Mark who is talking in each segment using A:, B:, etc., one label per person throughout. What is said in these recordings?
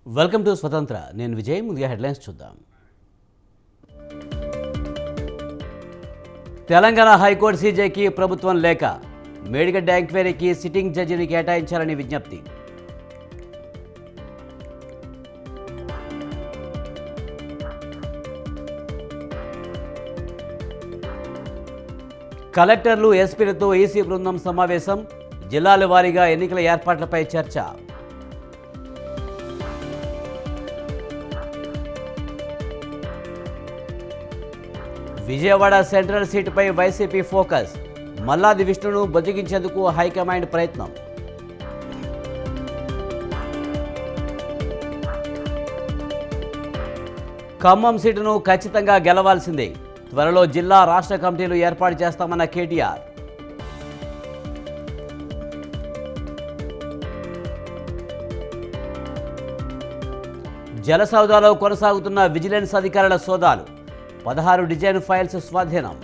A: Welcome to స్వతంత్ర. నేను విజయ్. ముందుగా హెడ్లైన్స్ చూద్దాం. తెలంగాణ హైకోర్టు సీజేకి ప్రభుత్వం లేఖ. మేడిగడ్డ ఎంక్వైరీకి సిట్టింగ్ జడ్జిని కేటాయించాలని విజ్ఞప్తి. కలెక్టర్లు, ఎస్పీలతో ఈసీ బృందం సమావేశం. జిల్లాల వారీగా ఎన్నికల ఏర్పాట్లపై చర్చ. విజయవాడ సెంట్రల్ సీటుపై వైసీపీ ఫోకస్. మల్లాది విష్ణును బొజ్జగించేందుకు హైకమాండ్ ప్రయత్నం. ఖమ్మం సీటును ఖచ్చితంగా గెలవాల్సిందే. త్వరలో జిల్లా, రాష్ట్ర కమిటీలు ఏర్పాటు చేస్తామన్న కేటీఆర్. జలసౌదాలో కొనసాగుతున్న విజిలెన్స్ అధికారుల సోదాలు. 16 డిజైన్ ఫైల్స్ స్వాధీనం.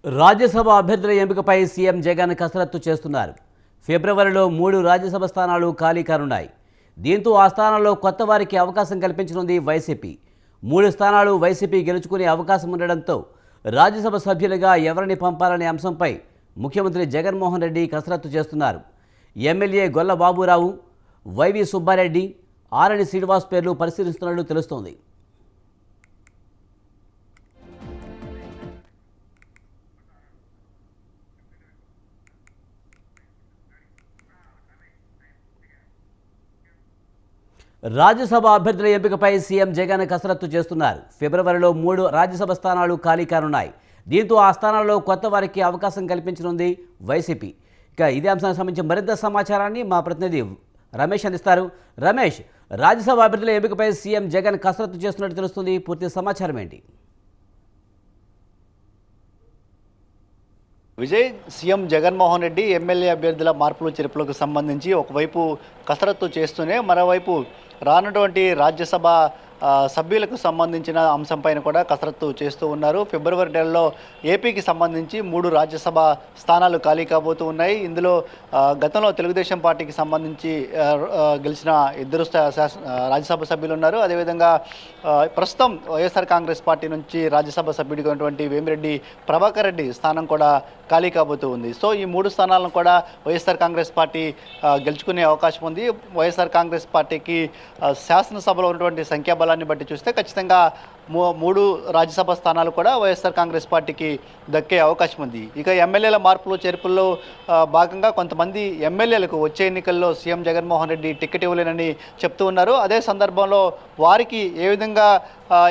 A: రాజ్యసభ అభ్యర్థుల ఎంపికపై సీఎం జగన్ కసరత్తు చేస్తున్నారు. ఫిబ్రవరిలో 3 రాజ్యసభ స్థానాలు ఖాళీ కానున్నాయి. దీంతో ఆ స్థానాల్లో కొత్త వారికి అవకాశం కల్పించనుంది వైసీపీ. 3 స్థానాలు వైసీపీ గెలుచుకునే అవకాశం ఉండడంతో రాజ్యసభ సభ్యులుగా ఎవరిని పంపాలనే అంశంపై ముఖ్యమంత్రి జగన్మోహన్ రెడ్డి కసరత్తు చేస్తున్నారు. ఎమ్మెల్యే గొల్ల బాబురావు, వైవి సుబ్బారెడ్డి, ఆరణి శ్రీనివాస్ పేర్లు పరిశీలిస్తున్నట్లు తెలుస్తోంది. రాజ్యసభ అభ్యర్థుల ఎంపికపై సీఎం జగన్ కసరత్తు చేస్తున్నారు. ఫిబ్రవరిలో 3 రాజ్యసభ స్థానాలు ఖాళీ కానున్నాయి. దీంతో ఆ స్థానాల్లో కొత్త వారికి అవకాశం కల్పించనుంది వైసీపీ. ఇక ఇదే అంశానికి సంబంధించి మరింత సమాచారాన్ని మా ప్రతినిధి రమేష్ అందిస్తారు. రమేష్, రాజ్యసభ అభ్యర్థుల ఎంపికపై సీఎం జగన్ కసరత్తు చేస్తున్నట్టు తెలుస్తుంది. పూర్తి సమాచారం ఏంటి?
B: విజయ్, సీఎం జగన్మోహన్ రెడ్డి ఎమ్మెల్యే అభ్యర్థుల మార్పులు చేర్పులకు సంబంధించి ఒకవైపు కసరత్తు చేస్తూనే మరోవైపు రానటువంటి రాజ్యసభ సభ్యులకు సంబంధించిన అంశంపైన కూడా కసరత్తు చేస్తూ ఉన్నారు. ఫిబ్రవరి నెలలో ఏపీకి సంబంధించి 3 రాజ్యసభ స్థానాలు ఖాళీ కాబోతూ ఉన్నాయి. ఇందులో గతంలో తెలుగుదేశం పార్టీకి సంబంధించి గెలిచిన 2 రాజ్యసభ సభ్యులు ఉన్నారు. అదేవిధంగా ప్రస్తుతం వైఎస్ఆర్ కాంగ్రెస్ పార్టీ నుంచి రాజ్యసభ సభ్యుడిగా ఉన్నటువంటి వేమిరెడ్డి ప్రభాకర్ రెడ్డి స్థానం కూడా ఖాళీ కాబోతూ ఉంది. సో ఈ 3 స్థానాలను కూడా వైఎస్ఆర్ కాంగ్రెస్ పార్టీ గెలుచుకునే అవకాశం ఉంది. వైఎస్ఆర్ కాంగ్రెస్ పార్టీకి శాసనసభలో ఉన్నటువంటి సంఖ్యాబలాన్ని బట్టి చూస్తే ఖచ్చితంగా 3 రాజ్యసభ స్థానాలు కూడా వైఎస్ఆర్ కాంగ్రెస్ పార్టీకి దక్కే అవకాశం ఉంది. ఇక ఎమ్మెల్యేల మార్పులు చేర్పుల్లో భాగంగా కొంతమంది ఎమ్మెల్యేలకు వచ్చే ఎన్నికల్లో సీఎం జగన్మోహన్ రెడ్డి టికెట్ ఇవ్వలేనని చెప్తూ ఉన్నారు. అదే సందర్భంలో వారికి ఏ విధంగా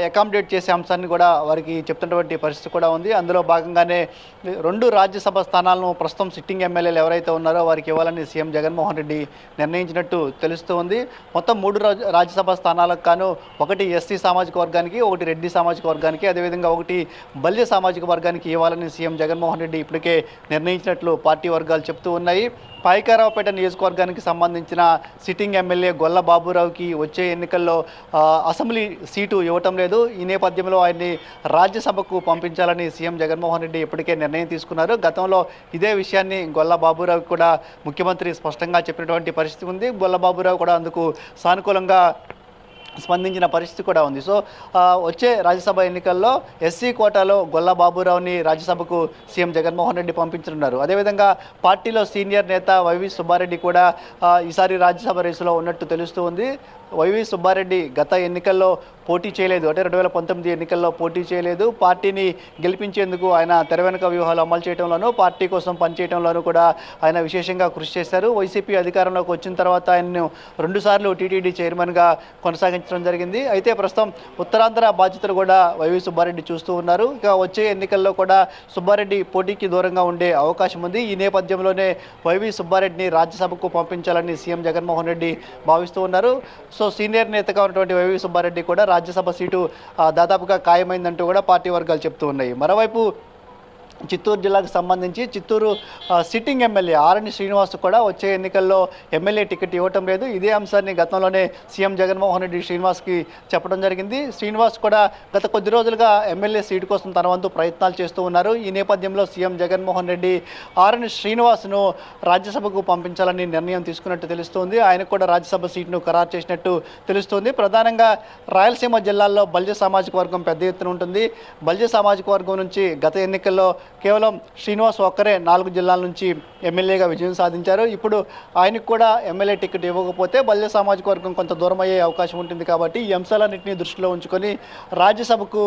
B: అకామిడేట్ చేసే అంశాన్ని కూడా వారికి చెప్తున్నటువంటి పరిస్థితి కూడా ఉంది. అందులో భాగంగానే 2 రాజ్యసభ స్థానాలను ప్రస్తుతం సిట్టింగ్ ఎమ్మెల్యేలు ఎవరైతే ఉన్నారో వారికి ఇవ్వాలని సీఎం జగన్మోహన్ రెడ్డి నిర్ణయించినట్టు తెలుస్తూ ఉంది. మొత్తం 3 రాజ్యసభ స్థానాలకు గాను 1 ఎస్సీ సామాజిక వర్గానికి, 1 రెడ్డి సామాజిక వర్గానికి, అదేవిధంగా 1 బల్య సామాజిక వర్గానికి ఇవ్వాలని సీఎం జగన్మోహన్ రెడ్డి ఇప్పటికే నిర్ణయించినట్లు పార్టీ వర్గాలు చెప్తూ ఉన్నాయి. పాయకారావుపేట నియోజకవర్గానికి సంబంధించిన సిట్టింగ్ ఎమ్మెల్యే గొల్ల బాబురావుకి వచ్చే ఎన్నికల్లో అసెంబ్లీ సీటు ఇవ్వటం లేదు. ఈ నేపథ్యంలో ఆయన్ని రాజ్యసభకు పంపించాలని సీఎం జగన్మోహన్ రెడ్డి ఇప్పటికే నిర్ణయం తీసుకున్నారు. గతంలో ఇదే విషయాన్ని గొల్ల బాబురావు కూడా ముఖ్యమంత్రి స్పష్టంగా చెప్పినటువంటి పరిస్థితి ఉంది. గొల్ల బాబురావు కూడా అందుకు సానుకూలంగా స్పందించిన పరిస్థితి కూడా ఉంది. సో వచ్చే రాజ్యసభ ఎన్నికల్లో ఎస్సీ కోటాలో గొల్ల బాబురావుని రాజ్యసభకు సీఎం జగన్మోహన్ రెడ్డి పంపించనున్నారు. అదేవిధంగా పార్టీలో సీనియర్ నేత వైవి సుబ్బారెడ్డి కూడా ఈసారి రాజ్యసభ రేసులో ఉన్నట్టు తెలుస్తూ ఉంది. వైవి సుబ్బారెడ్డి గత ఎన్నికల్లో పోటీ చేయలేదు. అంటే 2019 ఎన్నికల్లో పోటీ చేయలేదు. పార్టీని గెలిపించేందుకు ఆయన తెర వెనుక వ్యూహాలు అమలు చేయడంలోనూ, పార్టీ కోసం పనిచేయడంలోనూ కూడా ఆయన విశేషంగా కృషి చేశారు. వైసీపీ అధికారంలోకి వచ్చిన తర్వాత ఆయన్ను 2 సార్లు టీటీడీ చైర్మన్గా కొనసాగించడం జరిగింది. అయితే ప్రస్తుతం ఉత్తరాంధ్ర బాధ్యతలు కూడా వైవి సుబ్బారెడ్డి చూస్తూ ఉన్నారు. ఇక వచ్చే ఎన్నికల్లో కూడా సుబ్బారెడ్డి పోటీకి దూరంగా ఉండే అవకాశం ఉంది. ఈ నేపథ్యంలోనే వైవి సుబ్బారెడ్డిని రాజ్యసభకు పంపించాలని సీఎం జగన్మోహన్ రెడ్డి భావిస్తూ ఉన్నారు. సో సీనియర్ నేతగా ఉన్నటువంటి వైవి సుబ్బారెడ్డి కూడా రాజ్యసభ సీటు దాదాపుగా ఖాయమైందంటూ కూడా పార్టీ వర్గాలు చెప్తూ ఉన్నాయి. మరోవైపు చిత్తూరు జిల్లాకు సంబంధించి చిత్తూరు సిట్టింగ్ ఎమ్మెల్యే ఆరణి శ్రీనివాస్ కూడా వచ్చే ఎన్నికల్లో ఎమ్మెల్యే టికెట్ ఇవ్వటం లేదు. ఇదే అంశాన్ని గతంలోనే సీఎం జగన్మోహన్ రెడ్డి శ్రీనివాస్కి చెప్పడం జరిగింది. శ్రీనివాస్ కూడా గత కొద్ది రోజులుగా ఎమ్మెల్యే సీటు కోసం తన వంతు ప్రయత్నాలు చేస్తూ ఉన్నారు. ఈ నేపథ్యంలో సీఎం జగన్మోహన్ రెడ్డి ఆరణి శ్రీనివాస్ను రాజ్యసభకు పంపించాలని నిర్ణయం తీసుకున్నట్టు తెలుస్తోంది. ఆయనకు కూడా రాజ్యసభ సీటును ఖరారు చేసినట్టు తెలుస్తోంది. ప్రధానంగా రాయలసీమ జిల్లాల్లో బల్జ సామాజిక వర్గం పెద్ద ఎత్తున ఉంటుంది. బల్జ సామాజిక వర్గం నుంచి గత ఎన్నికల్లో కేవలం శ్రీనివాస్ ఒక్కరే 4 జిల్లాల నుంచి ఎమ్మెల్యేగా విజయం సాధించారు. ఇప్పుడు ఆయనకు కూడా ఎమ్మెల్యే టికెట్ ఇవ్వకపోతే బల్జ సామాజిక వర్గం కొంత దూరం అయ్యే అవకాశం ఉంటుంది. కాబట్టి ఈ అంశాలన్నింటినీ దృష్టిలో ఉంచుకొని రాజ్యసభకు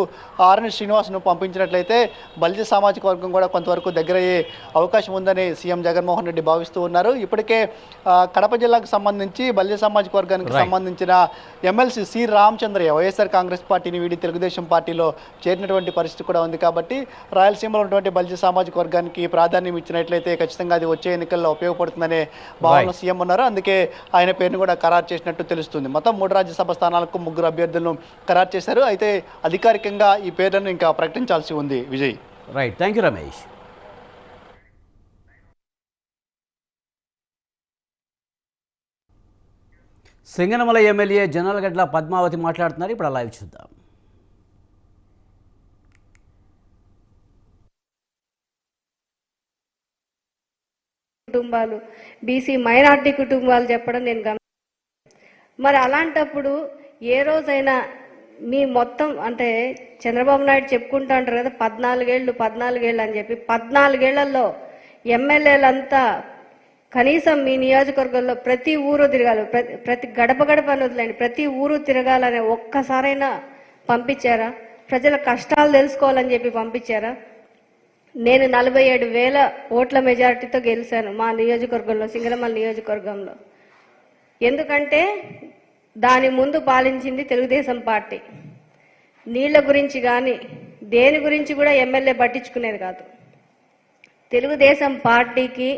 B: ఆరణి శ్రీనివాస్ను పంపించినట్లయితే బల్జ సామాజిక వర్గం కూడా కొంతవరకు దగ్గరయ్యే అవకాశం ఉందని సీఎం జగన్మోహన్ రెడ్డి భావిస్తూ ఉన్నారు. ఇప్పటికే కడప జిల్లాకు సంబంధించి బల్జ సామాజిక వర్గానికి సంబంధించిన ఎమ్మెల్సీ సి రామచంద్రయ్య వైఎస్ఆర్ కాంగ్రెస్ పార్టీని వీడి తెలుగుదేశం పార్టీలో చేరినటువంటి పరిస్థితి కూడా ఉంది. కాబట్టి రాయలసీమలో ఉన్నటువంటి బల్జ సామాజిక వర్గానికి ప్రాధాన్యం ఇచ్చినట్లయితే ఖచ్చితంగా అది వచ్చే ఎన్నికల్లో ఉపయోగపడుతుందనే భావన సీఎం ఉన్నారు. అందుకే ఆయన పేరును కూడా ఖరారు చేసినట్టు తెలుస్తుంది. మొత్తం 3 రాజ్యసభ స్థానాలకు 3 అభ్యర్థులను ఖరారు చేశారు. అయితే అధికారికంగా ఈ పేర్లను ఇంకా ప్రకటించాల్సి ఉంది. Vijay.
A: Right, thank you Ramesh. Singanamala MLA Jonnalagadda Padmavathi మాట్లాడుతున్నారు. ఇప్పుడు లైవ్ చూద్దాం.
C: కుటుంబాలు, బీసీ మైనార్టీ కుటుంబాలు చెప్పడం నేను మరి అలాంటప్పుడు ఏ రోజైనా మీ మొత్తం అంటే చంద్రబాబు నాయుడు చెప్పుకుంటా అంటారు కదా 14 ఏళ్ళు అని చెప్పి 14 ఏళ్లలో ఎమ్మెల్యేలంతా కనీసం మీ నియోజకవర్గంలో ప్రతి ఊరు తిరగాలి, ప్రతి గడప అని వదిలేండి, ప్రతి ఊరు తిరగాలనే ఒక్కసారైనా పంపించారా? ప్రజల కష్టాలు తెలుసుకోవాలని చెప్పి పంపించారా? నేను 47,000 ఓట్ల మెజారిటీతో గెలిచాను మా నియోజకవర్గంలో, సింగనమల నియోజకవర్గంలో. ఎందుకంటే దాని ముందు పాలించింది తెలుగుదేశం పార్టీ. నీళ్ల గురించి కానీ దేని గురించి కూడా ఎమ్మెల్యే పట్టించుకునేది కాదు. తెలుగుదేశం పార్టీకి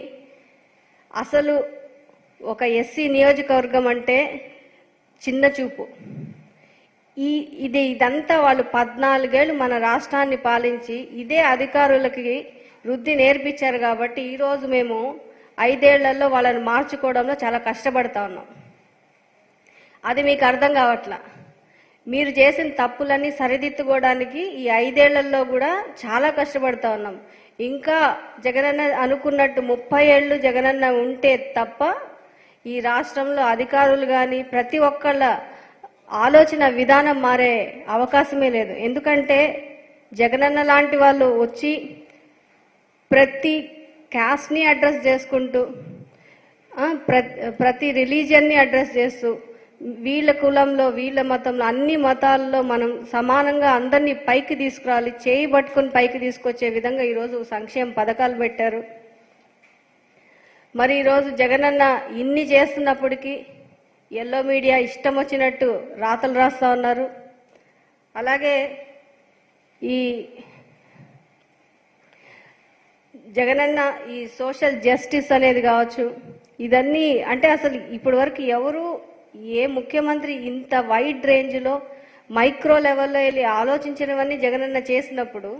C: అసలు ఒక ఎస్సీ నియోజకవర్గం అంటే చిన్న చూపు. ఇదంతా వాళ్ళు 14 ఏళ్ళు మన రాష్ట్రాన్ని పాలించి ఇదే అధికారులకి వృద్ధి నేర్పించారు. కాబట్టి ఈరోజు మేము 5 ఏళ్లలో వాళ్ళని మార్చుకోవడంలో చాలా కష్టపడతా ఉన్నాం. అది మీకు అర్థం కావట్లా. మీరు చేసిన తప్పులన్నీ సరిదిద్దుకోవడానికి ఈ 5 ఏళ్లలో కూడా చాలా కష్టపడతా ఉన్నాం. ఇంకా జగనన్న అనుకున్నట్టు 30 ఏళ్ళు జగనన్న ఉంటే తప్ప ఈ రాష్ట్రంలో అధికారులు కానీ ప్రతి ఒక్కళ్ళ ఆలోచన విధానం మారే అవకాశమే లేదు. ఎందుకంటే జగనన్న లాంటి వాళ్ళు వచ్చి ప్రతి క్యాస్ట్ని అడ్రస్ చేసుకుంటూ ప్రతి రిలీజియన్ని అడ్రస్ చేస్తూ వీళ్ళ కులంలో వీళ్ళ మతంలో అన్ని మతాల్లో మనం సమానంగా అందరినీ పైకి తీసుకురావాలి, చేయి పట్టుకుని పైకి తీసుకొచ్చే విధంగా ఈరోజు సంక్షేమ పథకాలు పెట్టారు. మరి ఈరోజు జగనన్న ఇన్ని చేస్తున్నప్పటికీ ఎల్లో మీడియా ఇష్టం వచ్చినట్టు రాతలు రాస్తా ఉన్నారు. అలాగే ఈ జగనన్న ఈ సోషల్ జస్టిస్ అనేది కావచ్చు, ఇదన్నీ అంటే అసలు ఇప్పటి వరకు ఎవరు ఏ ముఖ్యమంత్రి ఇంత వైడ్ రేంజ్లో మైక్రో లెవెల్లో వెళ్ళి ఆలోచించినవన్నీ జగనన్న చేసినప్పుడు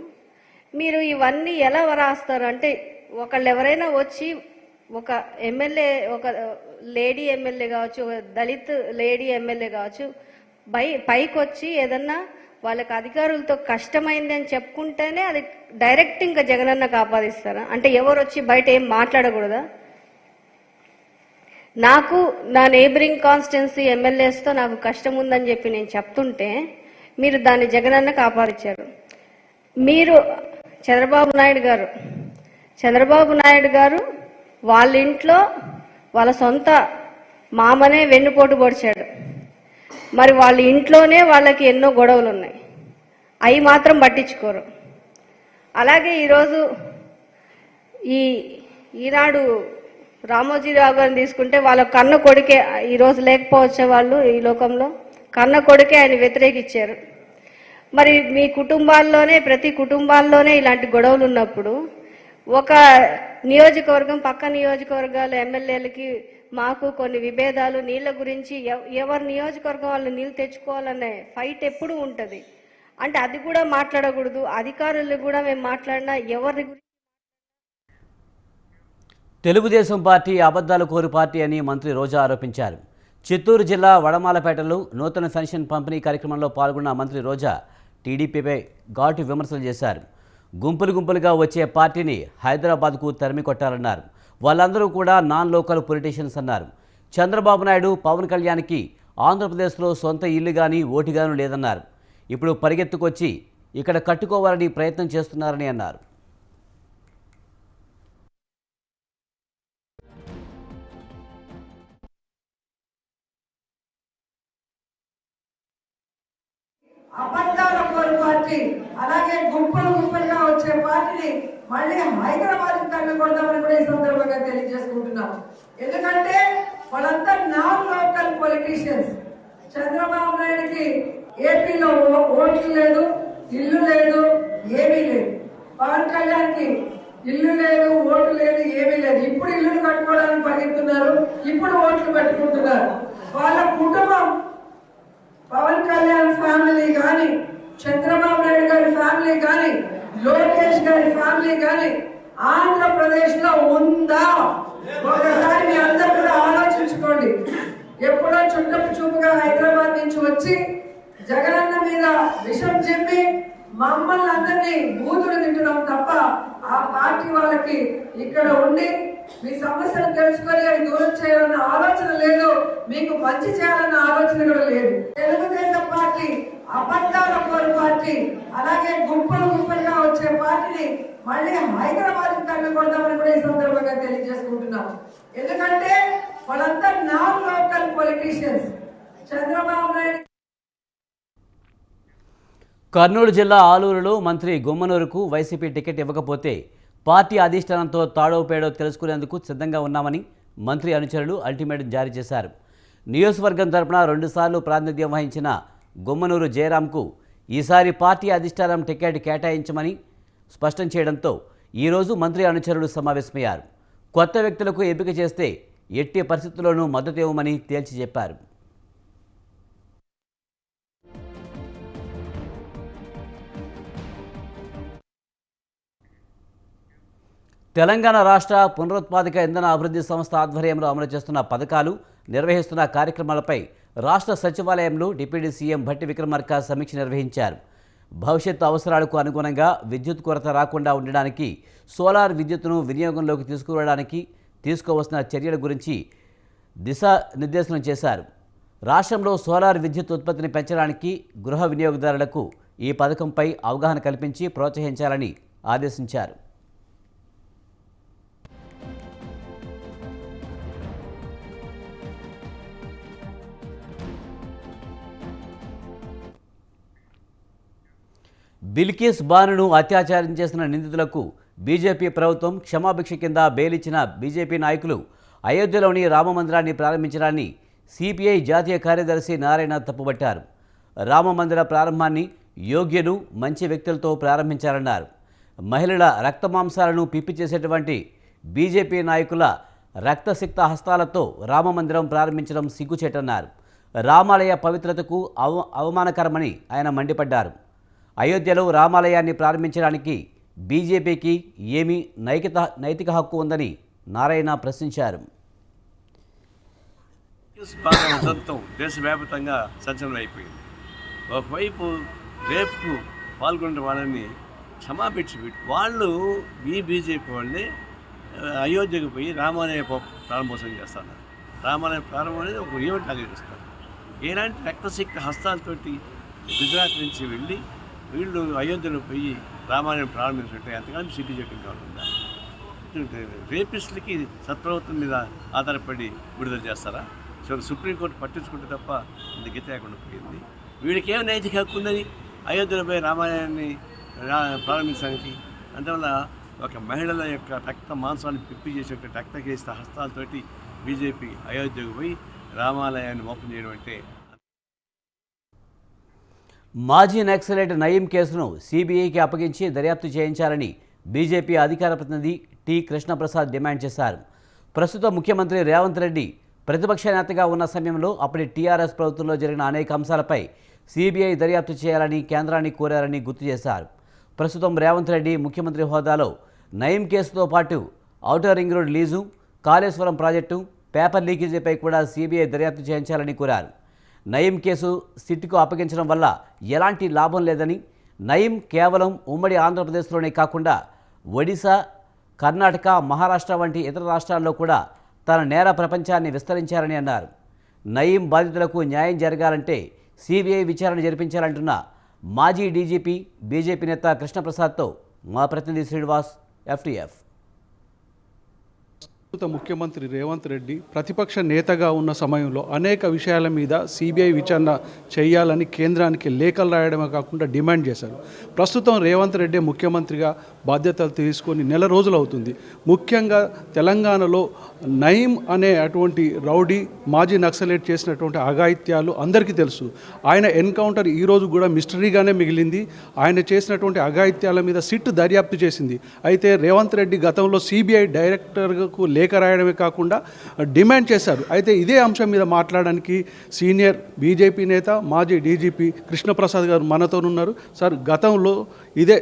C: మీరు ఇవన్నీ ఎలా రాస్తారు? అంటే ఒకళ్ళు ఎవరైనా వచ్చి ఒక ఎమ్మెల్యే, ఒక లేడీ ఎమ్మెల్యే కావచ్చు, ఒక దళిత్ లేడీ ఎమ్మెల్యే కావచ్చు, పైకి వచ్చి ఏదన్నా వాళ్ళకి అధికారులతో కష్టమైంది అని చెప్పుకుంటేనే అది డైరెక్ట్ ఇంకా జగనన్నకు ఆపాదిస్తారా? అంటే ఎవరు వచ్చి బయట ఏం మాట్లాడకూడదా? నాకు నా నేబరింగ్ కాన్స్టిట్యున్సీ ఎమ్మెల్యేస్తో నాకు కష్టం ఉందని చెప్పి నేను చెప్తుంటే మీరు దాన్ని జగనన్నకు ఆపాదించారు. మీరు చంద్రబాబు నాయుడు గారు వాళ్ళ ఇంట్లో వాళ్ళ సొంత మామనే వెన్నుపోటు పొడిచాడు. మరి వాళ్ళ ఇంట్లోనే వాళ్ళకి ఎన్నో గొడవలు ఉన్నాయి, అవి మాత్రం పట్టించుకోరు. అలాగే ఈరోజు ఈనాడు రామోజీరావు గారిని తీసుకుంటే వాళ్ళ కన్న కొడుకే ఈరోజు లేకపోవచ్చే వాళ్ళు ఈ లోకంలో, కన్న కొడుకే ఆయన వ్యతిరేకించారు. మరి మీ కుటుంబాల్లోనే ప్రతి కుటుంబాల్లోనే ఇలాంటి గొడవలు ఉన్నప్పుడు ఒక నియోజకవర్గం పక్క నియోజకవర్గాల ఎమ్మెల్యేలకి మాకు కొన్ని విభేదాలు, నీళ్ళ గురించి ఎవరి నియోజకవర్గం వాళ్ళు నీళ్ళు తెచ్చుకోవాలనే ఫైట్ ఎప్పుడూ ఉంటుంది. అంటే అది కూడా మాట్లాడకూడదు. అధికారులు కూడా మేము మాట్లాడినా ఎవరి
A: తెలుగుదేశం పార్టీ అబద్ధాలు కోరు పార్టీ అని మంత్రి రోజా ఆరోపించారు. చిత్తూరు జిల్లా వడమాలపేటలో నూతన పెన్షన్ పంపిణీ కార్యక్రమంలో పాల్గొన్న మంత్రి రోజా టీడీపీపై ఘాటు విమర్శలు చేశారు. గుంపులుగా వచ్చే పార్టీని హైదరాబాద్కు తరిమి కొట్టాలన్నారు. వాళ్ళందరూ కూడా నాన్ లోకల్ పొలిటీషియన్స్ అన్నారు. చంద్రబాబు నాయుడు, పవన్ కళ్యాణ్కి ఆంధ్రప్రదేశ్లో సొంత ఇల్లు కానీ ఓటు కానీ లేదన్నారు. ఇప్పుడు పరిగెత్తుకొచ్చి ఇక్కడ కట్టుకోవాలని ప్రయత్నం చేస్తున్నారని అన్నారు.
D: అబద్ధాల కోరు పార్టీ, అలాగే గుంపులుగా వచ్చే పార్టీని మళ్ళీ హైదరాబాద్ తల్లి కొడదామని కూడా ఈ సందర్భంగా తెలియజేసుకుంటున్నాం. ఎందుకంటే వాళ్ళంతా నాన్ లోకల్ పొలిటీషియన్స్. చంద్రబాబు నాయుడికి ఏపీలో ఓట్లు లేదు, ఇల్లు లేదు, ఏమీ లేదు. పవన్ కళ్యాణ్కి ఇల్లు లేదు, ఓటు లేదు, ఏమీ లేదు. ఇప్పుడు ఇల్లులు కట్టుకోవడానికి పరిగెత్తున్నారు, ఇప్పుడు ఓట్లు పెట్టుకుంటున్నారు. వాళ్ళ కుటుంబం పవన్ కళ్యాణ్ ఫ్యామిలీ కానీ, చంద్రబాబు నాయుడు గారి ఫ్యామిలీ కానీ, లోకేష్ గారి ఫ్యామిలీ కానీ ఆంధ్రప్రదేశ్ లో ఉందా? ఒకసారి మీ అందరూ కూడా ఆలోచించుకోండి. ఎప్పుడో చుట్టపు చూపుగా హైదరాబాద్ నుంచి వచ్చి జగనన్న మీద విషం చెప్పి మమ్మల్ని అందరినీ బూతులు తిట్టడం తప్ప ఆ పార్టీ వాళ్ళకి ఇక్కడ ఉండి మీ సమస్యలు తెలుసుకొని అవి దూరం చేయాలన్న ఆలోచన లేదు, మీకు మంచి చేయాలన్న ఆలోచన కూడా లేదు. తెలుగుదేశం పార్టీ అబద్ధాల కోరు పార్టీ, అలాగే గుంపులుగా వచ్చే పార్టీని మళ్ళీ హైదరాబాద్ తల్లి కొడదామని కూడా ఈ సందర్భంగా తెలియజేసుకుంటున్నాం. ఎందుకంటే వాళ్ళంతా non local politicians. Chandrababu Naidu
A: Kurnool జిల్లా ఆలూరులో మంత్రి గుమ్మనూరుకు వైసీపీ టికెట్ ఇవ్వకపోతే పార్టీ అధిష్టానంతో తాడో పేడో తెలుసుకునేందుకు సిద్ధంగా ఉన్నామని మంత్రి అనుచరులు అల్టిమేటం జారీ చేశారు. నియోజకవర్గం తరపున 2 సార్లు ప్రాతినిధ్యం వహించిన గుమ్మనూరు జయరాంకు ఈసారి పార్టీ అధిష్టానం టికెట్ కేటాయించమని స్పష్టం చేయడంతో ఈరోజు మంత్రి అనుచరులు సమావేశమయ్యారు. కొత్త వ్యక్తులకు ఎంపిక చేస్తే ఎట్టి పరిస్థితుల్లోనూ మద్దతు ఇవ్వమని తేల్చి చెప్పారు. తెలంగాణ రాష్ట్ర పునరుత్పాదక ఇంధన అభివృద్ధి సంస్థ ఆధ్వర్యంలో అమలు చేస్తున్న పథకాలు, నిర్వహిస్తున్న కార్యక్రమాలపై రాష్ట్ర సచివాలయంలో డిప్యూటీ సీఎం భట్టి విక్రమార్క సమీక్ష నిర్వహించారు. భవిష్యత్తు అవసరాలకు అనుగుణంగా విద్యుత్ కొరత రాకుండా ఉండడానికి సోలార్ విద్యుత్తును వినియోగంలోకి తీసుకురావడానికి తీసుకోవాల్సిన చర్యల గురించి దిశానిర్దేశనం చేశారు. రాష్ట్రంలో సోలార్ విద్యుత్ ఉత్పత్తిని పెంచడానికి గృహ వినియోగదారులకు ఈ పథకంపై అవగాహన కల్పించి ప్రోత్సహించాలని ఆదేశించారు. బిల్కిస్ బానును అత్యాచారం చేసిన నిందితులకు బీజేపీ ప్రభుత్వం క్షమాభిక్ష కింద బెయిల్ ఇచ్చిన బీజేపీ నాయకులు అయోధ్యలోని రామమందిరాన్ని ప్రారంభించడాన్ని సిపిఐ జాతీయ కార్యదర్శి నారాయణ తప్పుబట్టారు. రామమందిర ప్రారంభాన్ని యోగ్యులు, మంచి వ్యక్తులతో ప్రారంభించారన్నారు. మహిళల రక్తమాంసాలను పిప్పి చేసేటువంటి బీజేపీ నాయకుల రక్తసిక్త హస్తాలతో రామమందిరం ప్రారంభించడం సిగ్గుచేటన్నారు. రామాలయ పవిత్రతకు అవమానకరమని ఆయన మండిపడ్డారు. అయోధ్యలో రామాలయాన్ని ప్రారంభించడానికి బీజేపీకి ఏమీ నైతిక హక్కు ఉందని నారాయణ ప్రశ్నించారు.
E: దేశవ్యాప్తంగా సంచలనం అయిపోయింది. ఒకవైపు రేపు పాల్గొన్న వాళ్ళని క్షమాభిక్ష పెట్టి వాళ్ళు ఈ బీజేపీ వాళ్ళని అయోధ్యకు పోయి రామాలయ ప్రారంభోత్సవం చేస్తారు. రామాలయ ప్రారంభం అనేది ఒక ఈవెంట్ లాగా చేస్తారు. ఎలాంటి రక్తసిక్త హస్తాలతోటి గుజరాత్ నుంచి వెళ్ళి వీళ్ళు అయోధ్యలో పోయి రామాయణం ప్రారంభించుంటే ఎంతగానో సిగ్గుచేటుగా ఉంటుందా? రేపిస్టులకి సత్ప్రభుత్వం మీద ఆధారపడి విడుదల చేస్తారా? సో సుప్రీంకోర్టు పట్టించుకుంటే తప్ప ఇంత గతి లేకుండా పోయింది. వీడికి ఏం నైతిక హక్కు ఉందని అయోధ్యలో రామాయణాన్ని ప్రారంభించడానికి? అందువల్ల ఒక మహిళల యొక్క రక్త మాంసాన్ని పిప్పి చేసే రక్తకేస్త హస్తాలతోటి బీజేపీ అయోధ్యకు పోయి రామాలయాన్ని ఓపెన్ చేయడం అంటే.
A: మాజీ నక్సలైట్ నయీం కేసును సిబిఐకి అప్పగించి దర్యాప్తు చేయించాలని బీజేపీ అధికార ప్రతినిధి టి కృష్ణప్రసాద్ డిమాండ్ చేశారు. ప్రస్తుత ముఖ్యమంత్రి రేవంత్ రెడ్డి ప్రతిపక్ష నేతగా ఉన్న సమయంలో అప్పటి టీఆర్ఎస్ ప్రభుత్వంలో జరిగిన అనేక అంశాలపై సిబిఐ దర్యాప్తు చేయాలని కేంద్రాన్ని కోరారని గుర్తు చేశారు. ప్రస్తుతం రేవంత్ రెడ్డి ముఖ్యమంత్రి హోదాలో నయీం కేసుతో పాటు outer ring road lease, Kaleshwaram project, paper లీకేజీపై కూడా సిబిఐ దర్యాప్తు చేయించాలని కోరారు. నయీం కేసు సిట్కు అప్పగించడం వల్ల ఎలాంటి లాభం లేదని, నయీం కేవలం ఉమ్మడి ఆంధ్రప్రదేశ్లోనే కాకుండా ఒడిశా, కర్ణాటక, మహారాష్ట్ర వంటి ఇతర రాష్ట్రాల్లో కూడా తన నేర ప్రపంచాన్ని విస్తరించారని అన్నారు. నయీం బాధితులకు న్యాయం జరగాలంటే సిబిఐ విచారణ జరిపించాలంటున్న మాజీ డీజీపీ బీజేపీ నేత కృష్ణప్రసాద్తో మా ప్రతినిధి శ్రీనివాస్, FTF.
F: ముఖ్యమంత్రి రేవంత్ రెడ్డి ప్రతిపక్ష నేతగా ఉన్న సమయంలో అనేక విషయాల మీద సిబిఐ విచారణ చేయాలని కేంద్రానికి లేఖలు రాయడమే కాకుండా డిమాండ్ చేశారు. ప్రస్తుతం రేవంత్ రెడ్డి ముఖ్యమంత్రిగా బాధ్యతలు తీసుకొని నెల రోజులు అవుతుంది. ముఖ్యంగా తెలంగాణలో నయీం అనే అటువంటి రౌడీ మాజీ నక్సలైట్ చేసినటువంటి అఘాయిత్యాలు అందరికీ తెలుసు. ఆయన ఎన్కౌంటర్ ఈరోజు కూడా మిస్టరీగానే మిగిలింది. ఆయన చేసినటువంటి అఘాయిత్యాల మీద సిట్ దర్యాప్తు చేసింది. అయితే రేవంత్ రెడ్డి గతంలో సిబిఐ డైరెక్టర్కు లేఖ రాయడమే కాకుండా డిమాండ్ చేశారు. అయితే ఇదే అంశం మీద మాట్లాడడానికి సీనియర్ బీజేపీ నేత మాజీ డీజీపీ కృష్ణప్రసాద్ గారు మనతోనున్నారు. సార్, గతంలో ఇదే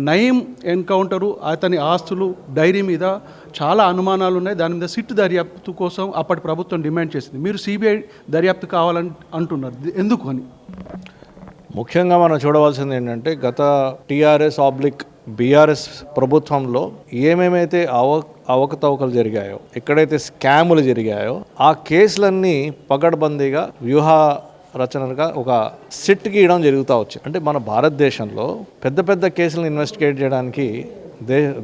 F: నయీం ఎన్కౌంటరు, అతని ఆస్తులు, డైరీ మీద చాలా అనుమానాలు ఉన్నాయి. దాని మీద సిట్ దర్యాప్తు కోసం అప్పటి ప్రభుత్వం డిమాండ్ చేసింది. మీరు సిబిఐ దర్యాప్తు కావాలని అంటున్నారు, ఎందుకు అని?
G: ముఖ్యంగా మనం చూడవలసింది ఏంటంటే, గత టీఆర్ఎస్/బీఆర్ఎస్ ప్రభుత్వంలో ఏమేమైతే అవకతవకలు జరిగాయో, ఎక్కడైతే స్కాములు జరిగాయో, ఆ కేసులన్నీ పకడ్బందీగా వ్యూహ రచనగా ఒక సిట్కి ఇవ్వడం జరుగుతూ వచ్చింది. అంటే మన భారతదేశంలో పెద్ద పెద్ద కేసులను ఇన్వెస్టిగేట్ చేయడానికి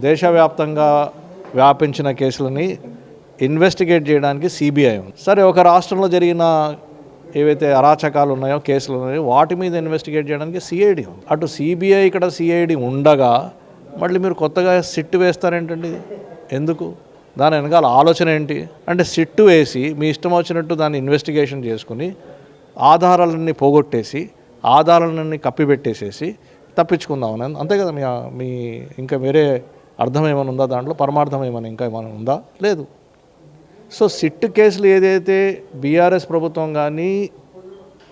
G: దేశవ్యాప్తంగా వ్యాపించిన కేసులని ఇన్వెస్టిగేట్ చేయడానికి సిబిఐ ఉంది. సరే, ఒక రాష్ట్రంలో జరిగిన ఏవైతే అరాచకాలు ఉన్నాయో, కేసులు ఉన్నాయో, వాటి మీద ఇన్వెస్టిగేట్ చేయడానికి సిఐడి ఉంది. అటు సిబిఐ, ఇక్కడ సిఐడి ఉండగా మళ్ళీ మీరు కొత్తగా సిట్ వేస్తారేంటండి? ఎందుకు? దాని వెనకాల ఆలోచన ఏంటి? అంటే సిట్టు వేసి మీ ఇష్టం వచ్చినట్టు దాన్ని ఇన్వెస్టిగేషన్ చేసుకుని ఆధారాలన్నీ పోగొట్టేసి, ఆధారాలన్నీ కప్పిపెట్టేసేసి తప్పించుకుందామని, అంతే కదా? మీ ఇంకా వేరే అర్థం ఏమైనా ఉందా దాంట్లో? పరమార్థం ఇంకా ఏమైనా ఉందా? లేదు. సో సిట్ కేసులు ఏదైతే బీఆర్ఎస్ ప్రభుత్వం కానీ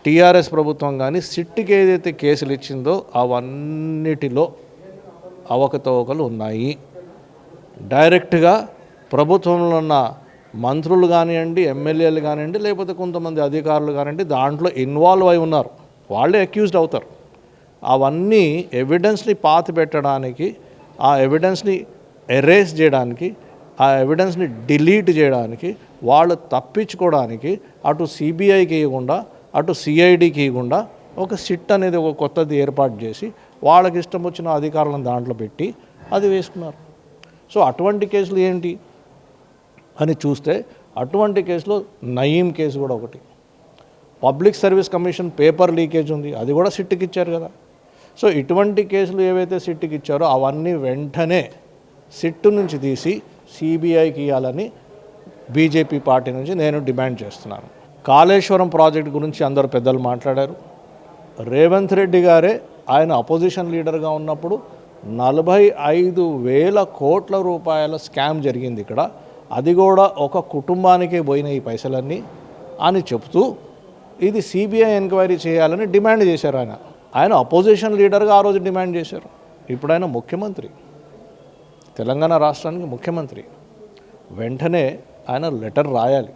G: టీఆర్ఎస్ ప్రభుత్వం కానీ సిట్కి ఏదైతే కేసులు ఇచ్చిందో అవన్నిటిలో అవకతవకలు ఉన్నాయి. డైరెక్ట్గా ప్రభుత్వంలో ఉన్న మంత్రులు కానివ్వండి, ఎమ్మెల్యేలు కానివ్వండి, లేకపోతే కొంతమంది అధికారులు కానివ్వండి, దాంట్లో ఇన్వాల్వ్ అయి ఉన్నారు. వాళ్ళే అక్యూజ్డ్ అవుతారు. అవన్నీ ఎవిడెన్స్ని పాతి పెట్టడానికి, ఆ ఎవిడెన్స్ని ఎరేస్ చేయడానికి, ఆ ఎవిడెన్స్ని డిలీట్ చేయడానికి, వాళ్ళు తప్పించుకోవడానికి అటు సిబిఐకి ఇవ్వకుండా అటు సిఐడికి ఇవ్వకుండా ఒక సిట్ అనేది ఒక కొత్తది ఏర్పాటు చేసి వాళ్ళకి ఇష్టం వచ్చిన అధికారులను దాంట్లో పెట్టి అది వేసుకున్నారు. సో అటువంటి కేసులు ఏంటి అని చూస్తే, అటువంటి కేసులో నయీం కేసు కూడా ఒకటి. Public service commission paper leakage ఉంది, అది కూడా సిట్కి ఇచ్చారు కదా. సో ఇటువంటి కేసులు ఏవైతే సిట్కి ఇచ్చారో అవన్నీ వెంటనే సిట్టు నుంచి తీసి సిబిఐకి ఇవ్వాలని బీజేపీ పార్టీ నుంచి నేను డిమాండ్ చేస్తున్నాను. కాళేశ్వరం ప్రాజెక్ట్ గురించి అందరూ పెద్దలు మాట్లాడారు. రేవంత్ రెడ్డి గారే ఆయన అపోజిషన్ లీడర్గా ఉన్నప్పుడు 45,000 కోట్ల రూపాయల స్కామ్ జరిగింది ఇక్కడ, అది కూడా ఒక కుటుంబానికే పోయిన ఈ పైసలన్నీ అని చెప్తూ ఇది సిబిఐ ఎంక్వైరీ చేయాలని డిమాండ్ చేశారు. ఆయన అపోజిషన్ లీడర్గా ఆ రోజు డిమాండ్ చేశారు. ఇప్పుడు ఆయన ముఖ్యమంత్రి, తెలంగాణ రాష్ట్రానికి ముఖ్యమంత్రి. వెంటనే ఆయన లెటర్ రాయాలి.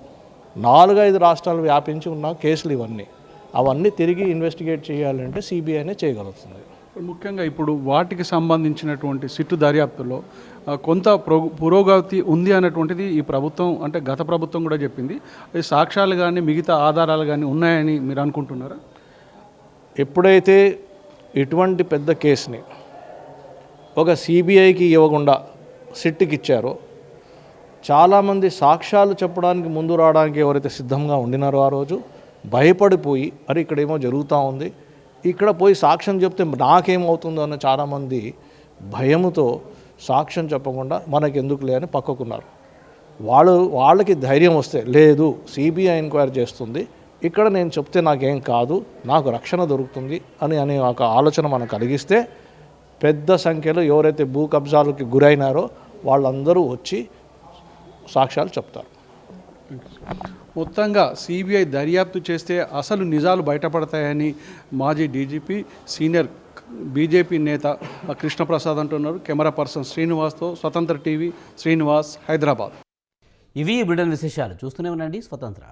G: 4-5 రాష్ట్రాలు వ్యాపించి ఉన్న కేసులు అవన్నీ తిరిగి ఇన్వెస్టిగేట్ చేయాలంటే సిబిఐనే చేయగలుగుతుంది.
F: ముఖ్యంగా ఇప్పుడు వాటికి సంబంధించినటువంటి సిట్టు దర్యాప్తులో కొంత పురోగతి ఉంది అన్నటువంటిది ఈ ప్రభుత్వం, అంటే గత ప్రభుత్వం కూడా చెప్పింది. ఈ సాక్ష్యాలు కానీ మిగతా ఆధారాలు కానీ ఉన్నాయని మీరు అనుకుంటున్నారా?
G: ఎప్పుడైతే ఇటువంటి పెద్ద కేసుని ఒక సిబిఐకి ఇవ్వకుండా సిట్కి ఇచ్చారో, చాలామంది సాక్ష్యాలు చెప్పడానికి ముందు రావడానికి ఎవరైతే సిద్ధంగా ఉండినారో ఆ రోజు భయపడిపోయి అరే ఇక్కడేమో జరుగుతూ ఉంది, ఇక్కడ పోయి సాక్ష్యం చెప్తే నాకేమవుతుందో అన్న చాలామంది భయముతో సాక్ష్యం చెప్పకుండా మనకెందుకులే అని పక్కకున్నారు. వాళ్ళకి ధైర్యం వస్తే లేదు సిబిఐ ఎంక్వైరీ చేస్తుంది, ఇక్కడ నేను చెప్తే నాకేం కాదు, నాకు రక్షణ దొరుకుతుంది అనే ఒక ఆలోచన మనకు కలిగిస్తే పెద్ద సంఖ్యలో ఎవరైతే భూ కబ్జాలకి గురైనారో వాళ్ళందరూ వచ్చి సాక్ష్యాలు చెప్తారు.
F: మొత్తంగా సిబిఐ దర్యాప్తు చేస్తే అసలు నిజాలు బయటపడతాయని మాజీ డీజీపీ సీనియర్ బీజేపీ నేత కృష్ణప్రసాద్ అంటున్నారు. కెమెరా పర్సన్ శ్రీనివాస్తో స్వతంత్ర టీవీ, శ్రీనివాస్, హైదరాబాద్.
A: ఇవి ఈ బ్రిటన్ విశేషాలు. చూస్తూనే ఉండండి స్వతంత్ర.